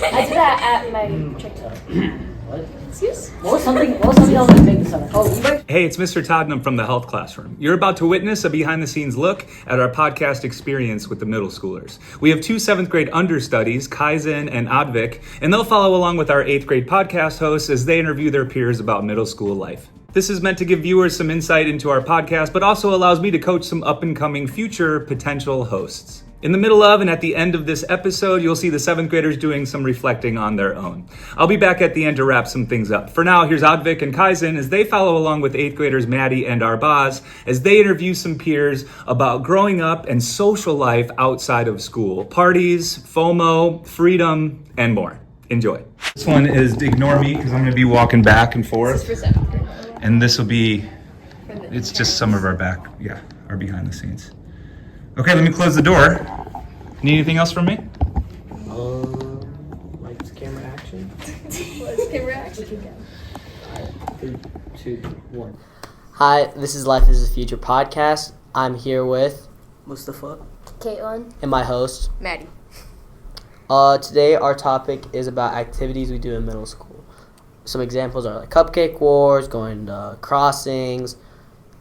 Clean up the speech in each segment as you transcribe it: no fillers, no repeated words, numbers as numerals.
I did that at my TikTok. What? Excuse? What was something else to take this summer? Oh, you guys? Hey, it's Mr. Tottenham from the Health Classroom. You're about to witness a behind-the-scenes look at our podcast experience with the middle schoolers. We have two 7th grade understudies, Kaitlyn and Advik, and they'll follow along with our 8th grade podcast hosts as they interview their peers about middle school life. This is meant to give viewers some insight into our podcast, but also allows me to coach some up-and-coming future potential hosts. In the middle of and at the end of this episode, you'll see the 7th graders doing some reflecting on their own. I'll be back at the end to wrap some things up. For now, here's Advik and Kaitlyn as they follow along with 8th graders Maddie and Arbaaz as they interview some peers about growing up and social life outside of school. Parties, FOMO, freedom, and more. Enjoy. This one is Ignore Me because I'm going to be walking back and forth. This is for 7th grade. And this will be, it's just some of our our behind the scenes. Okay, let me close the door. Need anything else from me? Lights, camera, action. What's camera action? Alright, 3, 2, 1. Hi, this is Life is the Future podcast. I'm here with Mustafa. Kaitlyn. and my host. Maddie. Today our topic is about activities we do in middle school. Some examples are like cupcake wars, going to crossings,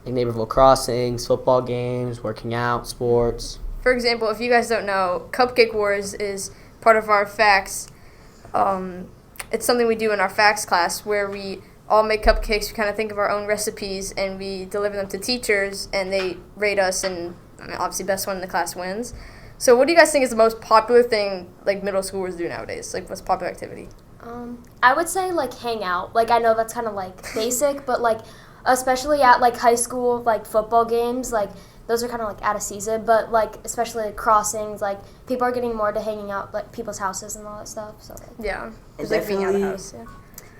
like neighborhood crossings, football games, working out, sports. For example, if you guys don't know, Cupcake Wars is part of our facts. It's something we do in our facts class where we all make cupcakes. We kind of think of our own recipes and we deliver them to teachers and they rate us, and obviously best one in the class wins. So what do you guys think is the most popular thing like middle schoolers do nowadays? Like what's a popular activity? I would say like hangout. Like I know that's kind of like basic, but like especially at like high school like football games, like those are kind of like out of season. But like especially like crossings, like people are getting more to hanging out like people's houses and all that stuff. So like, Yeah, And it's like being out of the definitely- house. Yeah.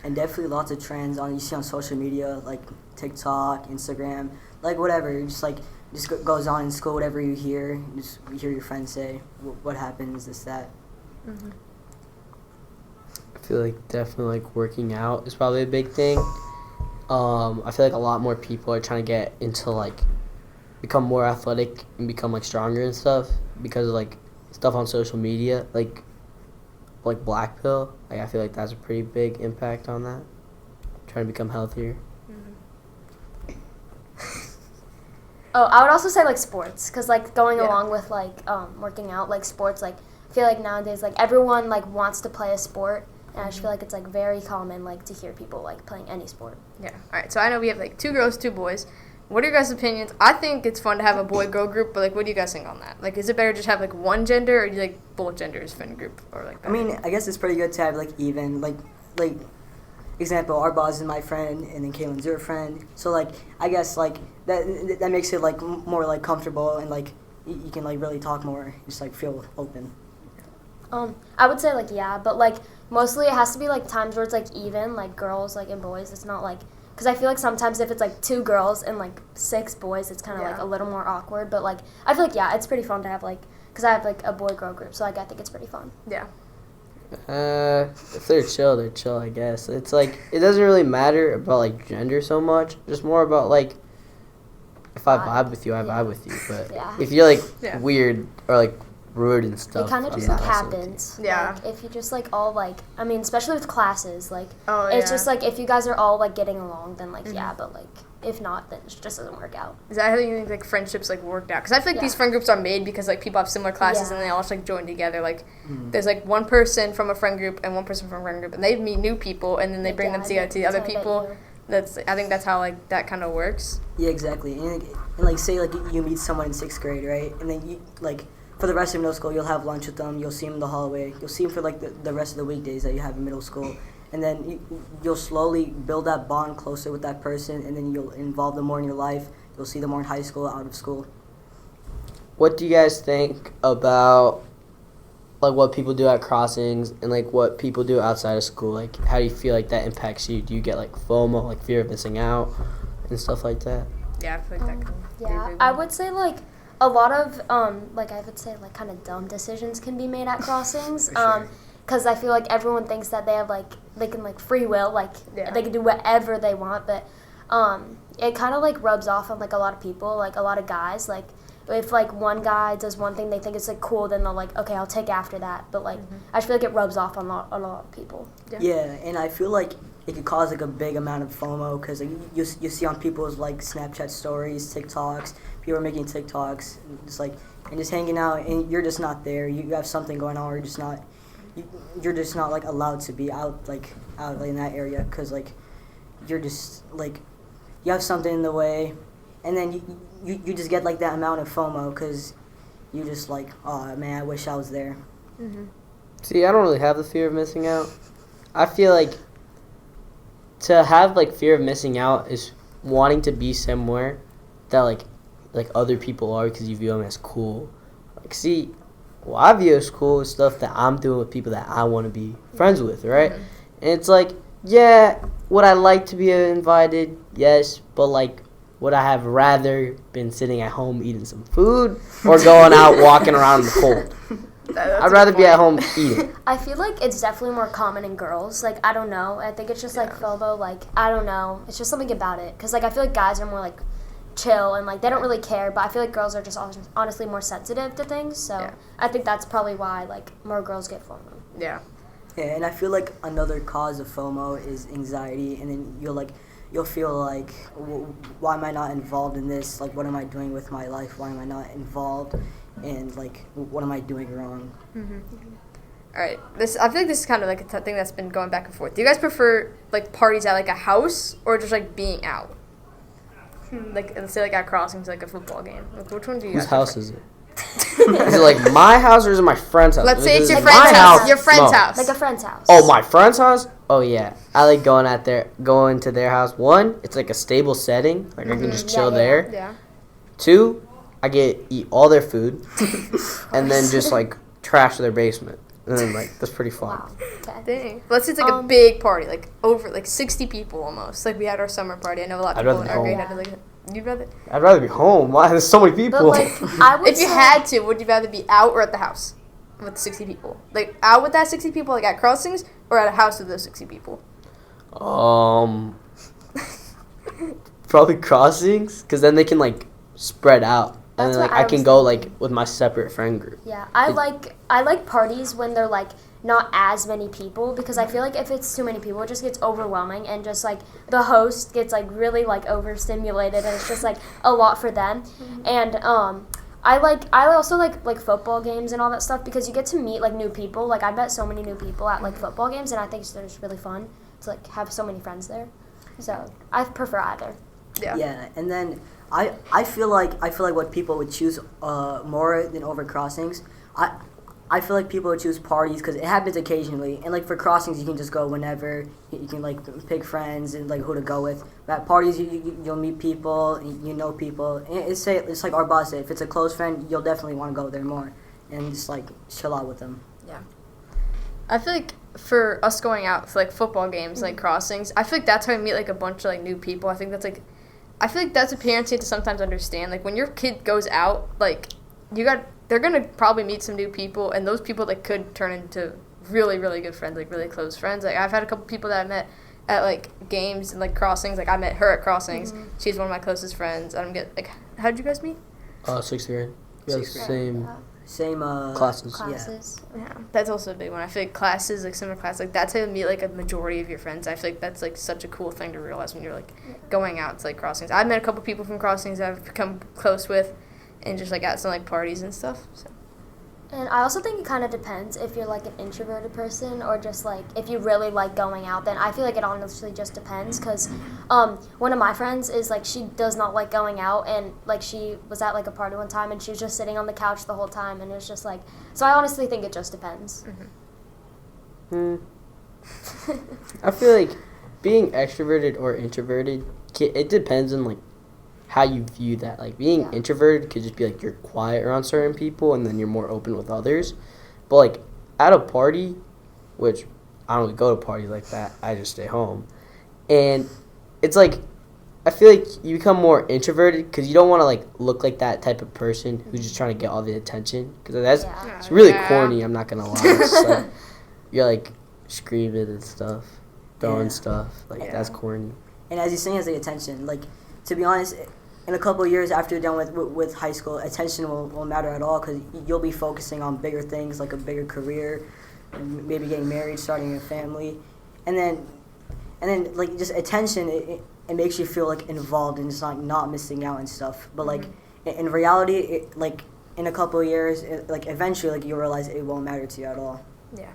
And definitely lots of trends you see on social media, like TikTok, Instagram, like whatever. Just goes on in school, whatever you hear. You hear your friends say, what happens, this, that. Mm-hmm. I feel like definitely like working out is probably a big thing. I feel like a lot more people are trying to get into like become more athletic and become like stronger and stuff because of like stuff on social media, like black pill. Like I feel like that's a pretty big impact on that. Trying to become healthier. oh, I would also say like sports, cause like going Yeah. along with like working out, like sports, like I feel like nowadays like everyone like wants to play a sport, and I just feel like it's like very common like to hear people like playing any sport. Yeah. All right. So I know we have like 2 girls, 2 boys. What are your guys' opinions? I think it's fun to have a boy-girl group, but like, what do you guys think on that? Like, is it better to just have like one gender, or do you like both genders friend group, or like? I mean, I guess it's pretty good to have even like example, Arbaaz is my friend and then Kaitlyn's your friend. So like I guess like that makes it like more like comfortable and like you can like really talk more, just like feel open. I would say like yeah, but like mostly it has to be like times where it's like even, like girls like and boys. It's not like, because I feel like sometimes if it's like 2 girls and like 6 boys, it's kind of like a little more awkward. But like I feel like yeah, it's pretty fun to have like, because I have like a boy-girl group, so like I think it's pretty fun. Yeah. If they're chill, they're chill, I guess. It's like, it doesn't really matter about like gender so much. Just more about like, if I vibe with you, I vibe with you. But Yeah. if you're like Yeah. weird or like rude and stuff, It kind of I'm just not like messing with you. happens. Yeah. Like, if you just like all like, I mean, especially with classes, like Oh, it's yeah. just like if you guys are all like getting along, then like yeah, but like if not, then it just doesn't work out. Is that how you think like friendships like worked out? Because I feel like these Yeah. friend groups are made because like people have similar classes Yeah. and they all just like join together. Like there's like one person from a friend group and one person from a friend group, and they meet new people and then they bring them together to the other people. I think that's how like that kind of works. Yeah, exactly. And like say like you meet someone in 6th grade, right? And then you like for the rest of middle school, you'll have lunch with them. You'll see them in the hallway. You'll see them for like the rest of the weekdays that you have in middle school. And then you'll slowly build that bond closer with that person, and then you'll involve them more in your life. You'll see them more in high school, out of school. What do you guys think about like what people do at crossings and like what people do outside of school? Like, how do you feel like that impacts you? Do you get like FOMO, like fear of missing out and stuff like that? Yeah, I feel like that can be a Yeah, big I one. would say like a lot of like I would say like kind of dumb decisions can be made at crossings. For sure. Because I feel like everyone thinks that they have like they can like free will, like Yeah. they can do whatever they want, but it kind of like rubs off on like a lot of people, like a lot of guys, like if like one guy does one thing they think is like cool, then they'll like, okay, I'll take after that. But like I just feel like it rubs off on a lot of people. Yeah, and I feel like it could cause like a big amount of FOMO because like, you see on people's like Snapchat stories, TikToks, people are making TikToks, and just hanging out, and you're just not there. You have something going on, or you're just not like allowed to be out in that area because like you're just like you have something in the way, and then you just get like that amount of FOMO because you just like, oh man, I wish I was there. See, I don't really have the fear of missing out. I feel like to have like fear of missing out is wanting to be somewhere that like other people are because you view them as cool. Like, see, what I view as cool is stuff that I'm doing with people that I want to be friends with, right? And it's like, yeah, would I like to be invited? Yes, but like, would I have rather been sitting at home eating some food or going out walking around in the cold? I'd rather be at home eating. I feel like it's definitely more common in girls. Like, I don't know. I think it's just like FOMO. Like, I don't know. It's just something about it. Because like I feel like guys are more like chill and like they don't really care. But I feel like girls are just honestly more sensitive to things. So I think that's probably why like more girls get FOMO. Yeah. Yeah, and I feel like another cause of FOMO is anxiety, and then you'll feel like, why am I not involved in this? Like, what am I doing with my life? Why am I not involved? And like, what am I doing wrong? All right, I feel like this is kind of like a thing that's been going back and forth. Do you guys prefer like parties at like a house or just like being out? Like, let's say like at crossings, like a football game. Like, which one do you? Whose guys house prefer? is it? Is it like my house or is it my friend's house? Let's say it's your like friend's my house. Your friend's no. house. Like a friend's house. Oh, my friend's house? Oh yeah, I like going to their house. One, it's like a stable setting, like I can just chill there. Yeah. Two, I get to eat all their food, and then just like trash their basement, and then like that's pretty fun. Wow. Okay. Dang. Let's say it's like a big party, like over like 60 people almost. Like we had our summer party. I know a lot of I'd people in rather our be grade home. had like. You'd rather. I'd rather be home. Why? There's so many people. But like I would If you say, had to, would you rather be out or at the house with 60 people? Like out with that 60 people, like at crossings, or at a house with those 60 people? Probably crossings, because then they can like spread out, and That's then, like what I I can was go thinking. like with my separate friend group. Yeah, I like parties when they're like not as many people because I feel like if it's too many people, it just gets overwhelming and just like the host gets like really like overstimulated and it's just like a lot for them. And I also like football games and all that stuff because you get to meet like new people. Like I met so many new people at like football games and I think it's just really fun to like have so many friends there. So I prefer either. Yeah, and then I feel like what people would choose more than over crossings. I feel like people would choose parties because it happens occasionally, and like for crossings you can just go whenever. You can like pick friends and like who to go with. But at parties you'll meet people, and you know people. And it's like Arbaaz said, if it's a close friend, you'll definitely want to go there more and just like chill out with them. Yeah. I feel like for us going out for like football games, like crossings, I feel like that's how we meet like a bunch of like new people. I feel like that's what parents need to sometimes understand. Like when your kid goes out, like they're gonna probably meet some new people, and those people like could turn into really, really good friends, like really close friends. Like I've had a couple people that I met at like games and like crossings. Like I met her at crossings. She's one of my closest friends. I don't get like, how did you guys meet? 6th grade. Yeah, Sixth same Same classes. Classes. Yeah, that's also a big one. I feel like classes, like summer class, like that's how you meet like a majority of your friends. I feel like that's like such a cool thing to realize when you're like going out to like crossings. I've met a couple people from crossings that I've become close with, and just like at some like parties and stuff. So. And I also think it kind of depends if you're like an introverted person or just like if you really like going out. Then I feel like it honestly just depends because one of my friends is like she does not like going out, and like she was at like a party one time and she was just sitting on the couch the whole time, and it was just like, so I honestly think it just depends. I feel like being extroverted or introverted, it depends on like how you view that. Like being introverted could just be like you're quiet around certain people and then you're more open with others. But like at a party, which I don't really go to parties like that, I just stay home. And it's like I feel like you become more introverted because you don't want to like look like that type of person who's just trying to get all the attention. Because it's really corny. I'm not gonna lie. It's like, you're like screaming and stuff, throwing stuff. Like that's corny. And as you're saying, as the attention, like to be honest, in a couple of years after you're done with high school, attention won't matter at all because you'll be focusing on bigger things like a bigger career, maybe getting married, starting a family, and then like just attention. It makes you feel like involved and just like not missing out and stuff. But like in reality, like in a couple of years, like eventually, like you'll realize it won't matter to you at all. Yeah.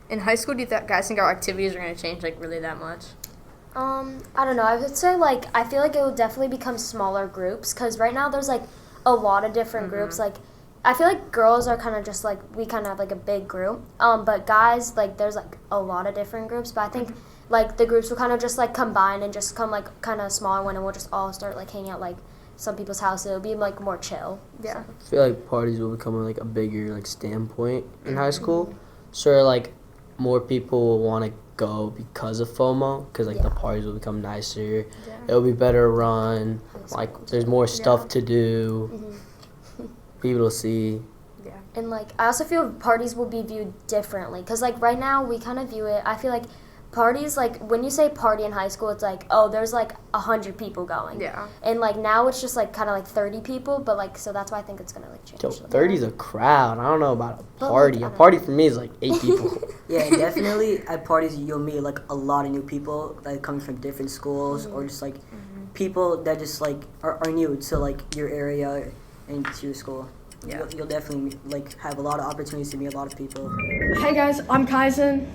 In high school, do you guys think our activities are going to change like really that much? I don't know. I would say, like, I feel like it will definitely become smaller groups because right now there's, like, a lot of different groups. Like, I feel like girls are kind of just, like, we kind of have, like, a big group. But guys, like, there's, like, a lot of different groups. But I think, like, the groups will kind of just, like, combine and just come, like, kind of smaller one and we'll just all start, like, hanging out, like, some people's house. It'll be, like, more chill. Yeah. I feel like parties will become, like, a bigger, like, standpoint in high school. So, like, more people will want to go because of FOMO, because like the parties will become nicer, it'll be better run, like there's more stuff to do, people to see. And like I also feel parties will be viewed differently because like right now we kind of view it, I feel like parties, like when you say party in high school, it's like, oh, there's like 100 people going. Yeah. And like now it's just like kind of like 30 people, but like so that's why I think it's gonna like change. Yo, 30's a crowd. I don't know about a But, party. like, A party for me is like 8 people. Yeah, definitely at parties you'll meet like a lot of new people that coming from different schools or just like people that just like are new to like your area and to your school. Yeah. You'll definitely like have a lot of opportunities to meet a lot of people. Hey guys, I'm Kaitlyn.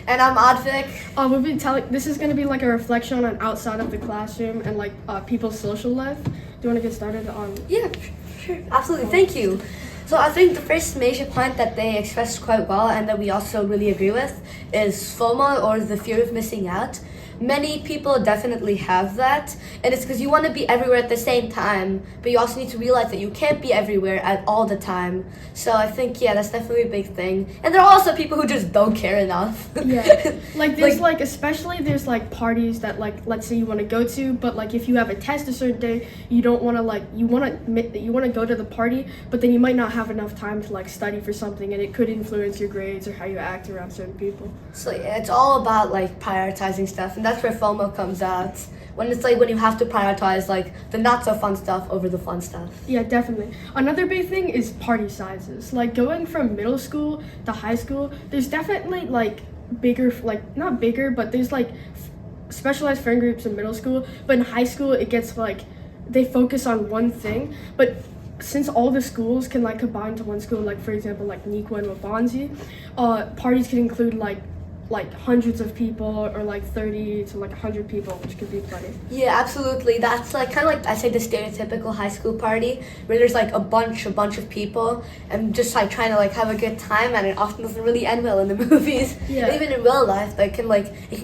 And I'm Advik. We'll be this is going to be like a reflection on outside of the classroom and like people's social life. Do you want to get started on? Yeah, sure, absolutely. Thank you. So I think the first major point that they expressed quite well and that we also really agree with is FOMO, or the fear of missing out. Many people definitely have that, and it's because you want to be everywhere at the same time, but you also need to realize that you can't be everywhere at all the time. So I think, yeah, that's definitely a big thing. And there are also people who just don't care enough. Yeah, like there's like especially there's like parties that like let's say you want to go to, but like if you have a test a certain day, you don't want to like you want to admit that you want to go to the party, but then you might not have enough time to like study for something, and it could influence your grades or how you act around certain people. So yeah, it's all about like prioritizing stuff, and that's where FOMO comes out. When it's like when you have to prioritize like the not so fun stuff over the fun stuff. Yeah, definitely. Another big thing is party sizes. Like going from middle school to high school, there's definitely like bigger, like not bigger, but there's like specialized friend groups in middle school. But in high school, it gets like they focus on one thing. But since all the schools can like combine to one school, like for example, like Nikwa and Wabanzi, parties can include like hundreds of people or like 30 to like 100 people, which could be plenty. Yeah, absolutely. That's like kind of like I say the stereotypical high school party where there's like a bunch of people and just like trying to like have a good time, and it often doesn't really end well in the movies. Yeah. And even in real life, it can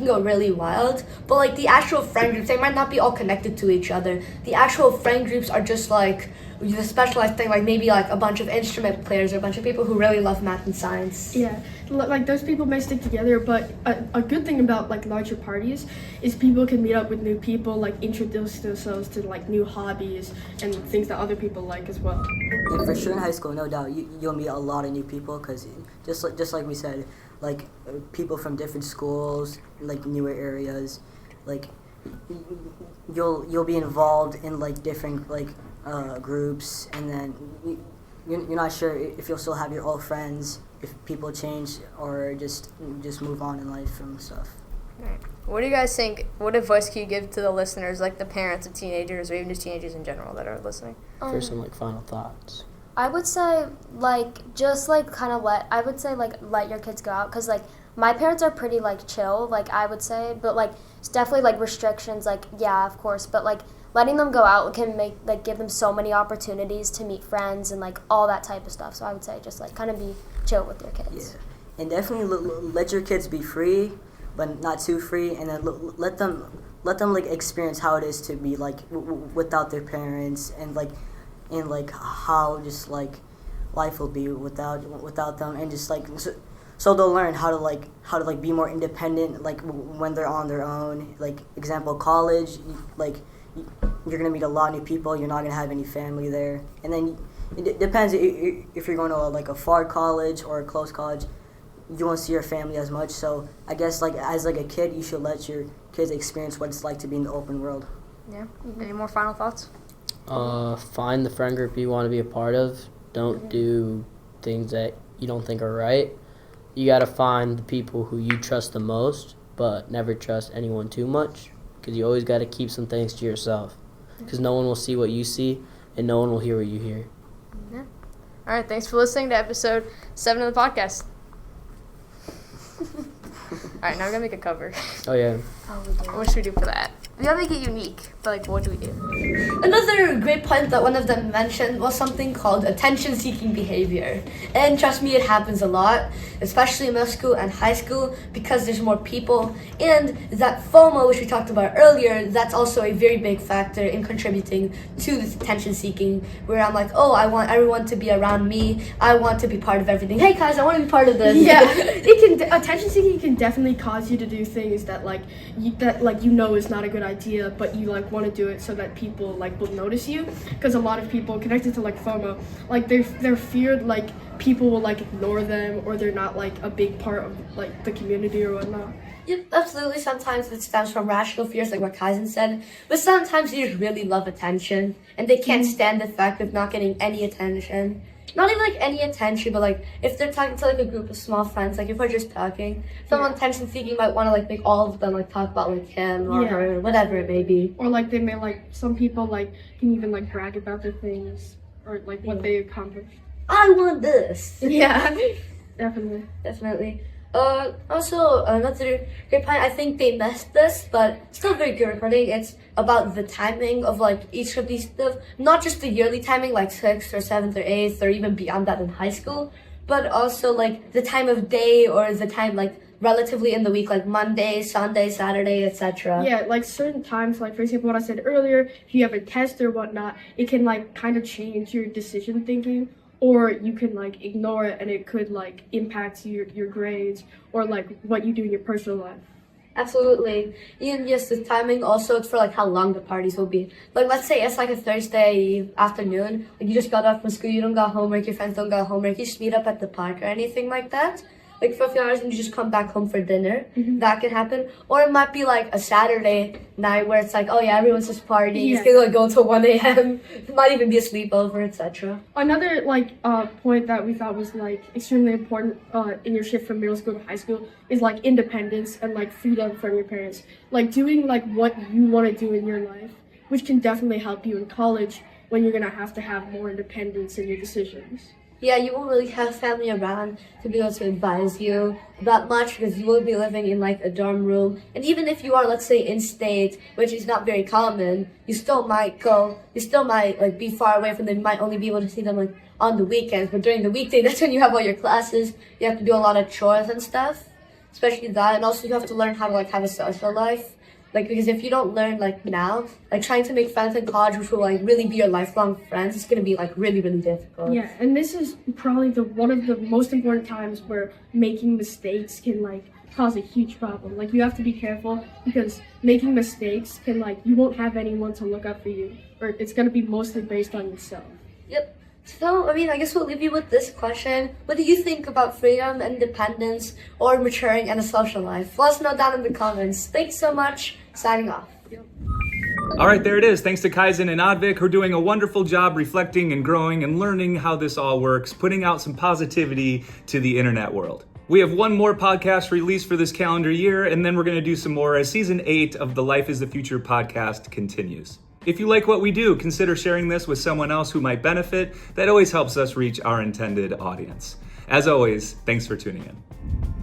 go really wild. But like the actual friend groups, they might not be all connected to each other. The actual friend groups are just like the specialized thing, like maybe like a bunch of instrument players or a bunch of people who really love math and science. Yeah, like those people may stick together, but a good thing about like larger parties is people can meet up with new people, like introduce themselves to like new hobbies and things that other people like as well. And for sure in high school, no doubt, you'll meet a lot of new people because just like we said, like people from different schools, like newer areas, like you'll be involved in like different like groups, and then you're not sure if you'll still have your old friends, if people change or just move on in life from stuff. Right. What do you guys think? What advice can you give to the listeners, like the parents of teenagers or even just teenagers in general that are listening? For some like final thoughts. I would say like just like kind of let your kids go out because like my parents are pretty like chill, like I would say, but like it's definitely like restrictions, like yeah, of course, but like letting them go out can give them so many opportunities to meet friends and like all that type of stuff. So I would say just like kind of be chill with your kids. Yeah, and definitely let your kids be free, but not too free, and then let them like experience how it is to be like without their parents, and like how just like life will be without them, and just like so they'll learn how to be more independent like when they're on their own. Like example, college, like you're gonna meet a lot of new people. You're not gonna have any family there, and then it depends if you're going to like a far college or a close college. You won't see your family as much. So I guess like as like a kid, you should let your kids experience what it's like to be in the open world. Yeah. Any more final thoughts? Find the friend group you want to be a part of. Don't do things that you don't think are right. You got to find the people who you trust the most, but never trust anyone too much, because you always got to keep some things to yourself, because no one will see what you see and no one will hear what you hear. Yeah. All right, thanks for listening to episode 7 of the podcast. All right, now we're going to make a cover. Oh, yeah. What should we do for that? We gotta make it unique, but like, what do we do? Another great point that one of them mentioned was something called attention-seeking behavior. And trust me, it happens a lot, especially in middle school and high school, because there's more people. And that FOMO, which we talked about earlier, that's also a very big factor in contributing to this attention-seeking, where I'm like, oh, I want everyone to be around me. I want to be part of everything. Hey, guys, I want to be part of this. Yeah, attention-seeking can definitely cause you to do things that you know is not a good idea, but you like want to do it so that people like will notice you, because a lot of people connected to like FOMO, like they're feared like people will like ignore them, or they're not like a big part of like the community or whatnot. Yep, absolutely. Sometimes it stems from rational fears, like what Kaizen said, but sometimes they just really love attention, and they can't stand the fact of not getting any attention. Not even like any attention, but like if they're talking to like a group of small friends, like if we're just talking, someone attention seeking might want to like make all of them like talk about like him or her, or whatever it may be. Or like they may like, some people like can even like brag about their things or like what they accomplished. I want this. Yeah, definitely. Also another great point, I think they missed this, but still very good recording. It's about the timing of like each of these stuff, not just the yearly timing like 6th or 7th or 8th or even beyond that in high school, but also like the time of day or the time like relatively in the week, like Monday, Sunday, Saturday, etc. Yeah, like certain times, like for example what I said earlier, if you have a test or whatnot, it can like kind of change your decision thinking, or you can like ignore it and it could like impact your grades or like what you do in your personal life. Absolutely. And yes, the timing also, it's for like how long the parties will be. Like let's say it's like a Thursday afternoon, like you just got off from school, you don't got homework, your friends don't got homework, you just meet up at the park or anything like that. Like for a few hours and you just come back home for dinner. That can happen. Or it might be like a Saturday night where it's like, oh yeah, everyone's just partying. Yeah. It's gonna like go until 1 a.m. It might even be a sleepover, etc. Another like point that we thought was like extremely important in your shift from middle school to high school is like independence and like freedom from your parents. Like doing like what you want to do in your life, which can definitely help you in college when you're gonna have to have more independence in your decisions. Yeah, you won't really have family around to be able to advise you that much, because you will be living in like a dorm room. And even if you are, let's say, in state, which is not very common, you still might like be far away from them. You might only be able to see them like on the weekends, but during the weekday, that's when you have all your classes. You have to do a lot of chores and stuff, especially that. And also you have to learn how to like have a social life. Like, because if you don't learn, like, now, like, trying to make friends in college, which will, like, really be your lifelong friends, it's going to be, like, really, really difficult. Yeah, and this is probably one of the most important times where making mistakes can, like, cause a huge problem. Like, you have to be careful, because making mistakes can, like, you won't have anyone to look up for you, or it's going to be mostly based on yourself. Yep. So, I mean, I guess we'll leave you with this question. What do you think about freedom, independence, or maturing and a social life? Let us know down in the comments. Thanks so much. Signing off. All right, there it is. Thanks to Kaizen and Advik, who are doing a wonderful job reflecting and growing and learning how this all works, putting out some positivity to the internet world. We have one more podcast released for this calendar year, and then we're going to do some more as season 8 of the Life is the Future podcast continues. If you like what we do, consider sharing this with someone else who might benefit. That always helps us reach our intended audience. As always, thanks for tuning in.